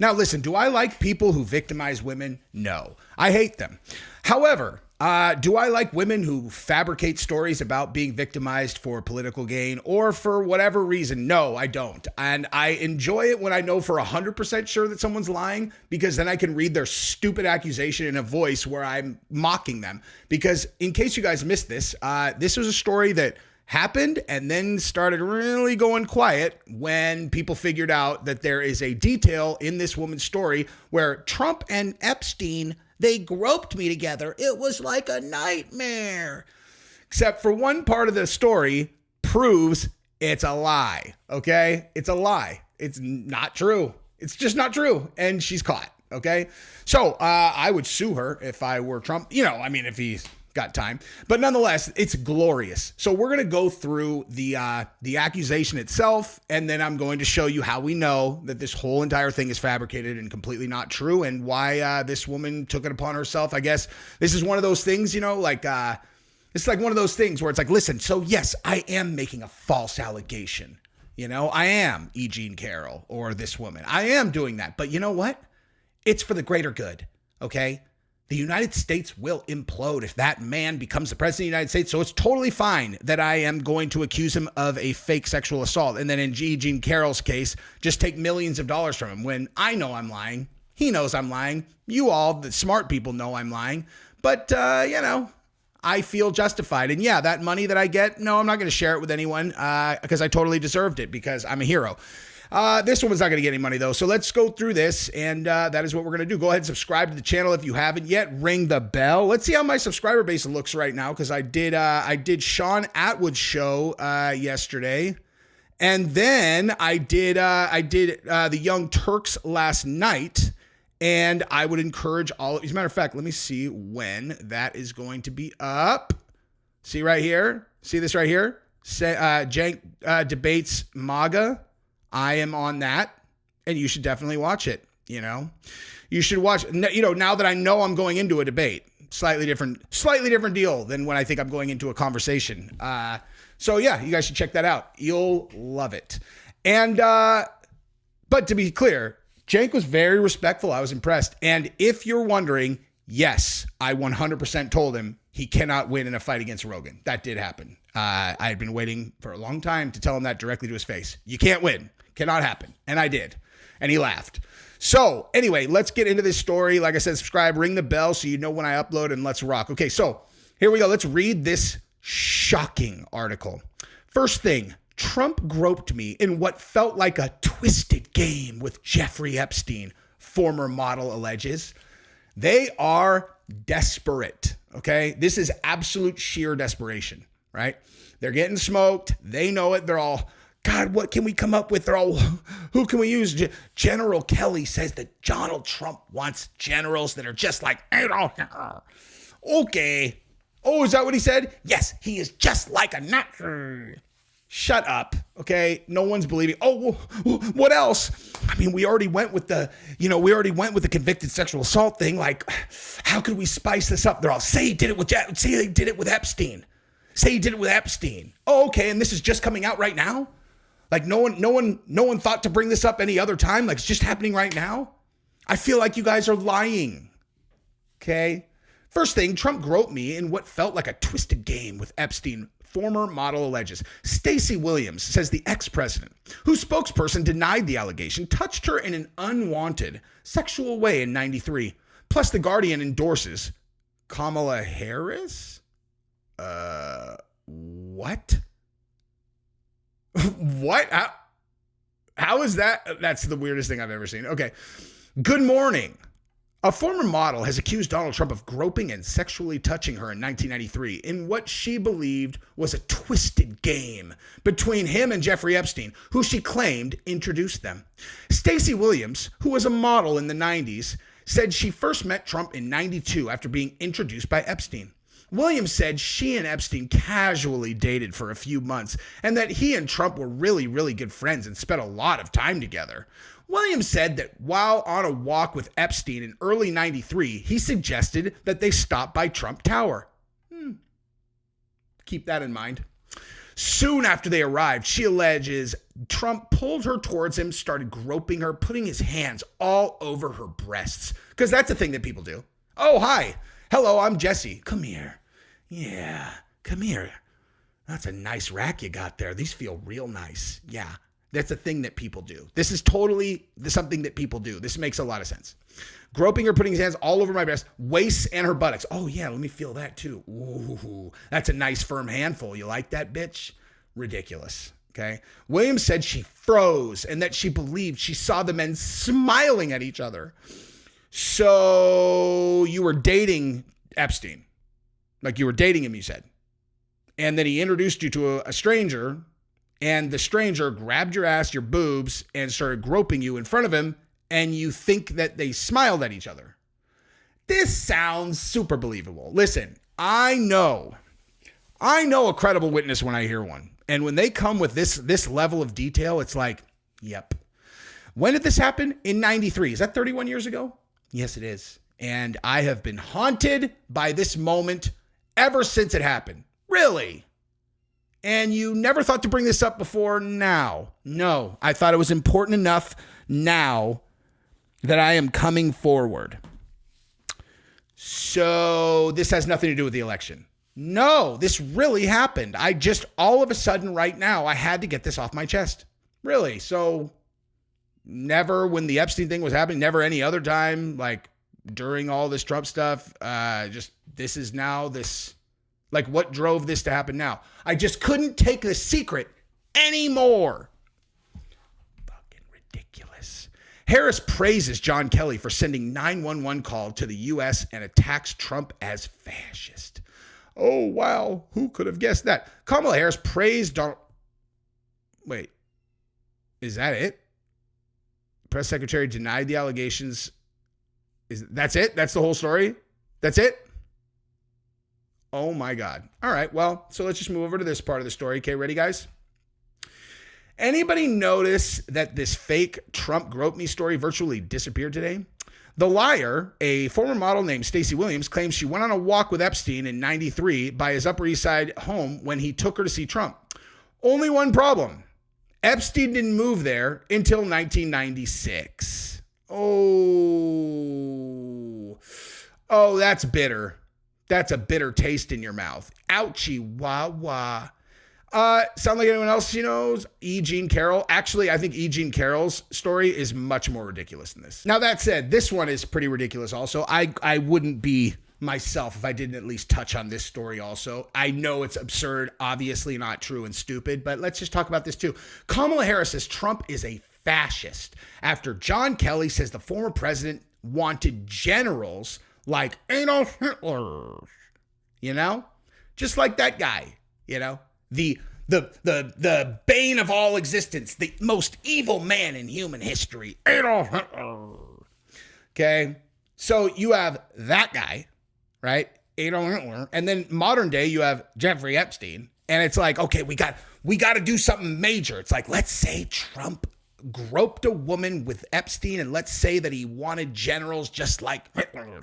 Now, listen, do I like people who victimize women? No, I hate them. However, do I like women who fabricate stories about being victimized for political gain or for whatever reason? No, I don't. And I enjoy it when I know for 100% sure that someone's lying, because then I can read their stupid accusation in a voice where I'm mocking them. Because in case you guys missed this, this was a story that happened and then started really going quiet when people figured out that there is a detail in this woman's story where Trump and Epstein, they groped me together. It was like a nightmare. Except for one part of the story proves it's a lie, okay? It's a lie. It's not true. It's just not true. And she's caught, okay? So I would sue her if I were Trump. If he's got time. But nonetheless, it's glorious. So we're going to go through the accusation itself, and then I'm going to show you how we know that this whole entire thing is fabricated and completely not true, and why this woman took it upon herself. I guess this is one of those things, it's like one of those things where it's like, listen, so yes, I am making a false allegation. I am E. Jean Carroll or this woman. I am doing that. But you know what? It's for the greater good, okay? The United States will implode if that man becomes the president of the United States. So it's totally fine that I am going to accuse him of a fake sexual assault. And then in Jean Carroll's case, just take millions of dollars from him when I know I'm lying. He knows I'm lying. You all, the smart people, know I'm lying. But, I feel justified. And yeah, that money that I get, no, I'm not going to share it with anyone because I totally deserved it because I'm a hero. This one's not going to get any money, though. So let's go through this, and that is what we're going to do. Go ahead and subscribe to the channel if you haven't yet. Ring the bell. Let's see how my subscriber base looks right now, because I did Sean Atwood's show yesterday, and then I did the Young Turks last night, and I would encourage all. As a matter of fact, let me see when that is going to be up. See right here? See this right here? Jank debates MAGA. I am on that, and you should definitely watch it. You should watch, now that I know I'm going into a debate, slightly different deal than when I think I'm going into a conversation. So yeah, you guys should check that out. You'll love it. And, but to be clear, Jank was very respectful. I was impressed. And if you're wondering, yes, I 100% told him he cannot win in a fight against Rogan. That did happen. I had been waiting for a long time to tell him that directly to his face. You can't win. Cannot happen. And I did. And he laughed. So anyway, let's get into this story. Like I said, subscribe, ring the bell so you know when I upload, and let's rock. Okay, so here we go. Let's read this shocking article. First thing, Trump groped me in what felt like a twisted game with Jeffrey Epstein, former model alleges. They are desperate, okay? This is absolute sheer desperation, right? They're getting smoked. They know it. They're all, God, what can we come up with? They're all, who can we use? General Kelly says that Donald Trump wants generals that are just like, okay. Oh, is that what he said? Yes, he is just like a nut. Shut up, okay? No one's believing. Oh, what else? I mean, we already went with the convicted sexual assault thing. Like, how could we spice this up? They're all, say he did it with Epstein. Say he did it with Epstein. Oh, okay, and this is just coming out right now? Like no one thought to bring this up any other time? Like it's just happening right now? I feel like you guys are lying. Okay? First thing, Trump groped me in what felt like a twisted game with Epstein, former model alleges. Stacey Williams says the ex-president, whose spokesperson denied the allegation, touched her in an unwanted sexual way in 93. Plus, The Guardian endorses Kamala Harris? What? What? How is that? That's the weirdest thing I've ever seen. Okay. Good morning. A former model has accused Donald Trump of groping and sexually touching her in 1993 in what she believed was a twisted game between him and Jeffrey Epstein, who she claimed introduced them. Stacey Williams, who was a model in the 90s, said she first met Trump in 92 after being introduced by Epstein. Williams said she and Epstein casually dated for a few months and that he and Trump were really, really good friends and spent a lot of time together. Williams said that while on a walk with Epstein in early 93, he suggested that they stop by Trump Tower. Keep that in mind. Soon after they arrived, she alleges Trump pulled her towards him, started groping her, putting his hands all over her breasts. Because that's a thing that people do. Oh, hi. Hello, I'm Jesse. Come here. Yeah, come here. That's a nice rack you got there. These feel real nice. Yeah, that's a thing that people do. This is totally something that people do. This makes a lot of sense. Groping her, putting his hands all over my breast, waist, and her buttocks. Oh, yeah, let me feel that too. Ooh, that's a nice firm handful. You like that, bitch? Ridiculous. Okay. Williams said she froze and that she believed she saw the men smiling at each other. So you were dating Epstein. Like you were dating him, you said. And then he introduced you to a stranger, and the stranger grabbed your ass, your boobs, and started groping you in front of him, and you think that they smiled at each other. This sounds super believable. Listen, I know a credible witness when I hear one. And when they come with this level of detail, it's like, yep. When did this happen? In 93. Is that 31 years ago? Yes, it is. And I have been haunted by this moment ever since it happened. Really? And you never thought to bring this up before now? No, I thought it was important enough now that I am coming forward. So this has nothing to do with the election. No, this really happened. I just all of a sudden right now, I had to get this off my chest. Really? So never when the Epstein thing was happening, never any other time, like during all this Trump stuff, just this is now this... Like, what drove this to happen now? I just couldn't take the secret anymore. Fucking ridiculous. Harris praises John Kelly for sending 911 call to the U.S. and attacks Trump as fascist. Oh, wow. Who could have guessed that? Kamala Harris praised Donald... Wait. Is that it? Press secretary denied the allegations. That's it? That's the whole story? That's it? Oh my God. All right. Well, so let's just move over to this part of the story. Okay, ready, guys? Anybody notice that this fake Trump grope me story virtually disappeared today? The liar, a former model named Stacey Williams, claims she went on a walk with Epstein in 93 by his Upper East Side home when he took her to see Trump. Only one problem. Epstein didn't move there until 1996. Oh, that's bitter. That's a bitter taste in your mouth. Ouchie, wah, wah. Sound like anyone else she knows? E. Jean Carroll. Actually, I think E. Jean Carroll's story is much more ridiculous than this. Now, that said, this one is pretty ridiculous also. I wouldn't be myself if I didn't at least touch on this story also. I know it's absurd, obviously not true and stupid, but let's just talk about this too. Kamala Harris says Trump is a fascist after John Kelly says the former president wanted generals like Adolf Hitler, you know, just like that guy, you know, the bane of all existence, the most evil man in human history, Adolf Hitler. Okay, so you have that guy, right, Adolf Hitler, and then modern day you have Jeffrey Epstein, and it's like, okay, we got to do something major. It's like, let's say Trump groped a woman with Epstein, and let's say that he wanted generals just like Hitler.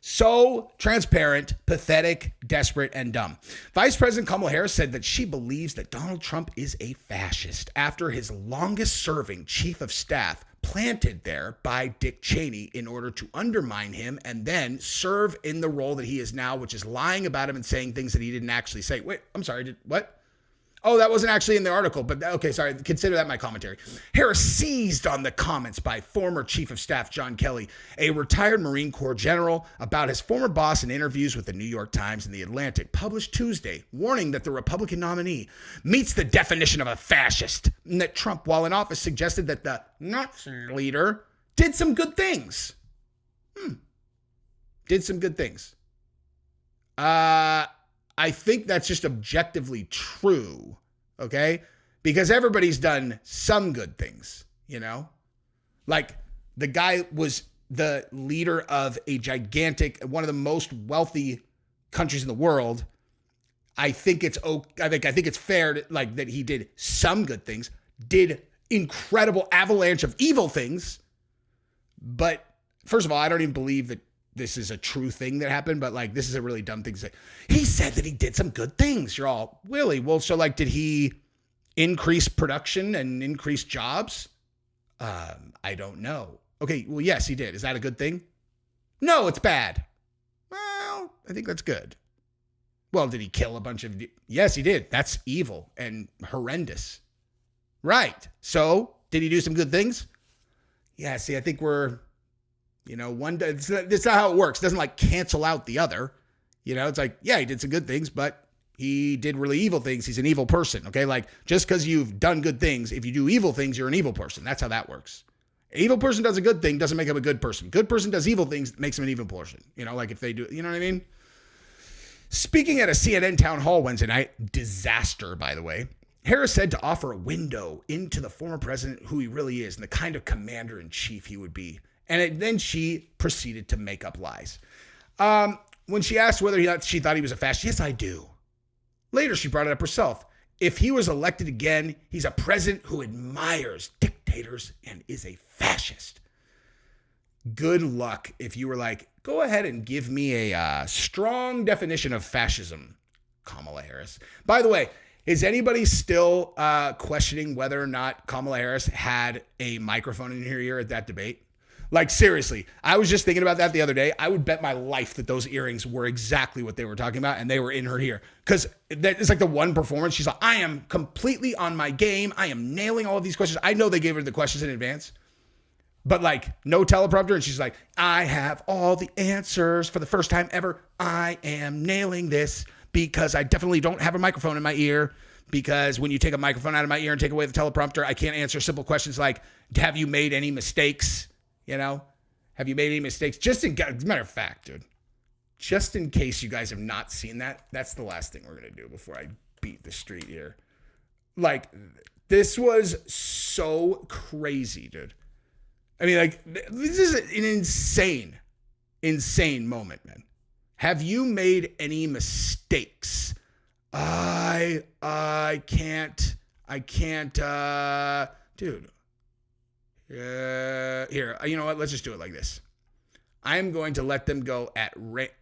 So transparent, pathetic, desperate, and dumb. Vice President Kamala Harris said that she believes that Donald Trump is a fascist after his longest-serving chief of staff planted there by Dick Cheney in order to undermine him and then serve in the role that he is now, which is lying about him and saying things that he didn't actually say. Wait, I'm sorry, what? Oh, that wasn't actually in the article, but okay, sorry, consider that my commentary. Harris seized on the comments by former Chief of Staff John Kelly, a retired Marine Corps general, about his former boss in interviews with the New York Times and The Atlantic, published Tuesday, warning that the Republican nominee meets the definition of a fascist, and that Trump, while in office, suggested that the Nazi leader did some good things. Did some good things. I think that's just objectively true, okay? Because everybody's done some good things, you know? Like, the guy was the leader of a gigantic, one of the most wealthy countries in the world. I think it's fair to, like, that he did some good things, did incredible avalanche of evil things. But first of all, I don't even believe that this is a true thing that happened, but like, this is a really dumb thing to say. He said that he did some good things. You're all, really? Well, so like, did he increase production and increase jobs? I don't know. Okay, well, yes, he did. Is that a good thing? No, it's bad. Well, I think that's good. Well, did he kill a bunch of... Yes, he did. That's evil and horrendous. Right. So, did he do some good things? Yeah, see, I think we're... one... It's not how it works. It doesn't, like, cancel out the other. It's like, yeah, he did some good things, but he did really evil things. He's an evil person, okay? Like, just because you've done good things, if you do evil things, you're an evil person. That's how that works. An evil person does a good thing, doesn't make him a good person. Good person does evil things, makes him an evil person. Like if they do, you know what I mean? Speaking at a CNN town hall Wednesday night, disaster, by the way, Harris said to offer a window into the former president, who he really is, and the kind of commander-in-chief he would be. And then she proceeded to make up lies. When she asked whether she thought he was a fascist, yes, I do. Later, she brought it up herself. If he was elected again, he's a president who admires dictators and is a fascist. Good luck if you were like, go ahead and give me a strong definition of fascism, Kamala Harris. By the way, is anybody still questioning whether or not Kamala Harris had a microphone in her ear at that debate? Like, seriously, I was just thinking about that the other day. I would bet my life that those earrings were exactly what they were talking about, and they were in her ear. Because it's like the one performance. She's like, I am completely on my game. I am nailing all of these questions. I know they gave her the questions in advance, but like no teleprompter. And she's like, I have all the answers for the first time ever. I am nailing this because I definitely don't have a microphone in my ear. Because when you take a microphone out of my ear and take away the teleprompter, I can't answer simple questions like, have you made any mistakes? Have you made any mistakes? As a matter of fact, dude, just in case you guys have not seen that, that's the last thing we're going to do before I beat the street here. Like, this was so crazy, dude. I mean, like, this is an insane moment, man. Have you made any mistakes? I can't, dude. Here, you know what? Let's just do it like this. I am going to let them go at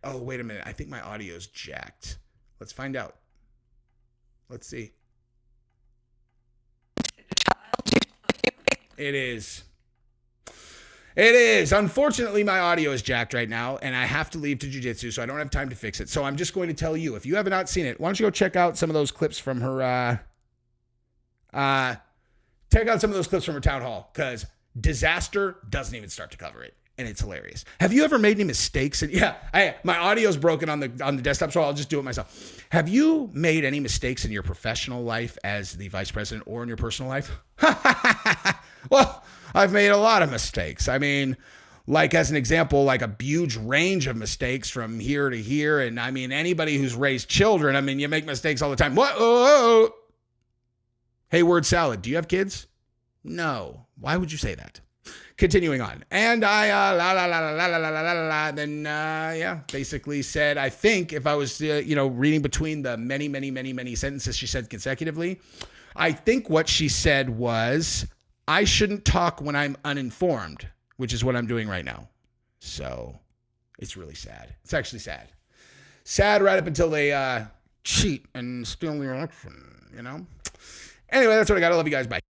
oh, wait a minute. I think my audio's jacked. Let's find out. Let's see. It is. Unfortunately, my audio is jacked right now, and I have to leave to jiu-jitsu, so I don't have time to fix it. So I'm just going to tell you, if you have not seen it, why don't you go check out some of those clips from her, check out some of those clips from her town hall, because disaster doesn't even start to cover it, and it's hilarious. Have you ever made any mistakes? My audio's broken on the desktop, so I'll just do it myself. Have you made any mistakes in your professional life as the vice president or in your personal life? Well, I've made a lot of mistakes. I mean, like as an example, like a huge range of mistakes from here to here. And I mean, anybody who's raised children, I mean, you make mistakes all the time. What? Oh. Hey, word salad, do you have kids? No. Why would you say that? Continuing on. And I, then basically said, I think if I was, reading between the many sentences she said consecutively, I think what she said was, I shouldn't talk when I'm uninformed, which is what I'm doing right now. So it's really sad. It's actually sad. Sad right up until they cheat and steal the election, Anyway, that's what I got. I love you guys. Bye.